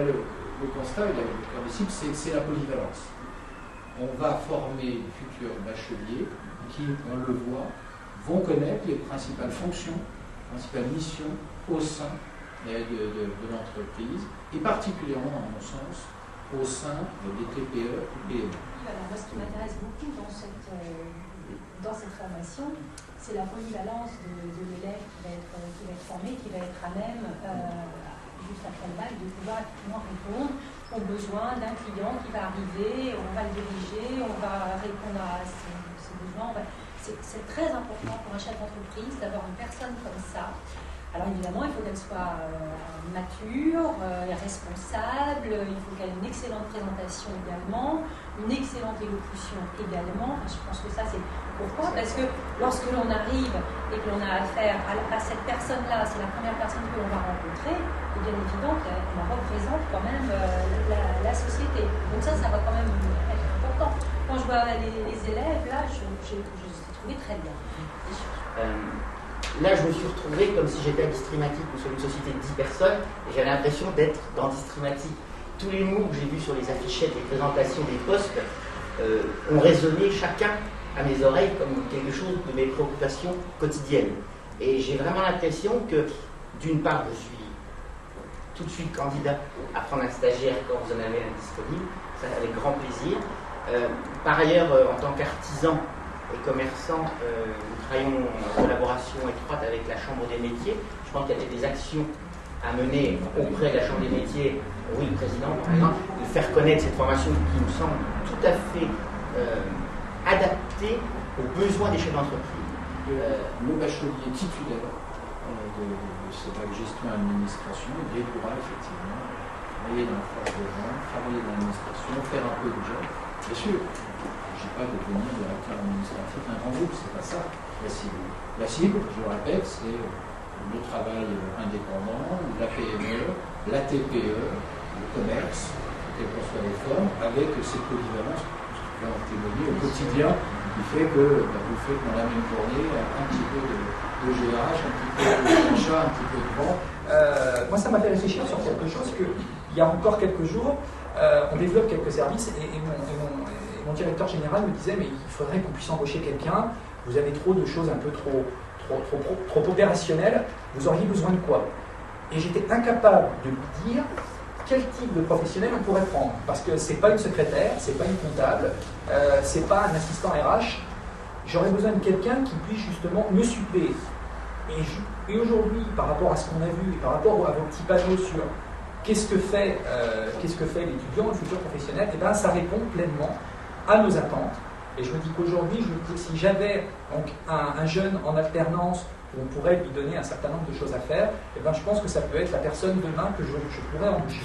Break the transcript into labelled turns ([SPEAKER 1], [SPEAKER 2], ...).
[SPEAKER 1] le constat, le cœur de cible, c'est la polyvalence. On va former les futurs bacheliers qui, on le voit, vont connaître les principales fonctions, les principales missions au sein de l'entreprise, et particulièrement, à mon sens, au sein des TPE ou PME.
[SPEAKER 2] Alors, moi, ce qui m'intéresse beaucoup dans cette formation, c'est la polyvalence de l'élève qui va être formé, qui va être à même, juste après le bac, de pouvoir effectivement répondre aux besoins d'un client qui va arriver, on va le diriger, on va répondre à ses besoins. C'est très important pour un chef d'entreprise d'avoir une personne comme ça. Alors évidemment, il faut qu'elle soit mature, responsable, il faut qu'elle ait une excellente présentation également, une excellente élocution également. Je pense que ça, c'est pourquoi? Parce que lorsque l'on arrive et que l'on a affaire à cette personne-là, c'est la première personne que l'on va rencontrer, il est bien évident qu'elle représente quand même la société. Donc ça va quand même être important. Quand je vois les élèves, là, je les trouvé très bien.
[SPEAKER 3] Là, je me suis retrouvé comme si j'étais à Distrimatic ou sur une société de 10 personnes, et j'avais l'impression d'être dans Distrimatic. Tous les mots que j'ai vus sur les affichettes, les présentations des postes, ont résonné chacun à mes oreilles comme quelque chose de mes préoccupations quotidiennes. Et j'ai vraiment l'impression que, d'une part, je suis tout de suite candidat à prendre un stagiaire quand vous en avez un disponible, ça avec grand plaisir. Par ailleurs, en tant qu'artisan et commerçants, nous travaillons en collaboration étroite avec la Chambre des métiers. Je pense qu'il y a des actions à mener auprès de la Chambre des métiers, oui, le président par exemple, de faire connaître cette formation qui nous semble tout à fait adaptée aux besoins des chefs d'entreprise.
[SPEAKER 1] Le bachelier titulaire de ce bac gestion et administration, il pourra effectivement travailler dans la force de vente, travailler dans l'administration, faire un peu de job. Bien sûr, je ne dis pas de devenir directeur administratif d'un grand groupe, c'est pas ça la cible. La cible, je le répète, c'est le travail indépendant, la PME, la TPE, le commerce, quelles que soient les formes, avec ces polyvalences qui vont témoigner au quotidien, qui fait que vous faites dans la même journée un petit peu de GH, un petit peu de achat, un petit peu de vente.
[SPEAKER 4] Moi, ça m'a fait réfléchir sur quelque chose qu'il y a encore quelques jours, on développe quelques services et mon directeur général me disait mais il faudrait qu'on puisse embaucher quelqu'un, vous avez trop de choses un peu trop opérationnelles, vous auriez besoin de quoi? Et j'étais incapable de lui dire quel type de professionnel on pourrait prendre, parce que c'est pas une secrétaire, c'est pas une comptable, c'est pas un assistant RH, j'aurais besoin de quelqu'un qui puisse justement me suppléer. Et aujourd'hui, par rapport à ce qu'on a vu, et par rapport à vos petits panneaux sur qu'est-ce que fait l'étudiant, le futur professionnel, et bien ça répond pleinement à nos attentes. Et je me dis qu'aujourd'hui, si j'avais donc un jeune en alternance où on pourrait lui donner un certain nombre de choses à faire, et ben je pense que ça peut être la personne demain que je pourrais embaucher.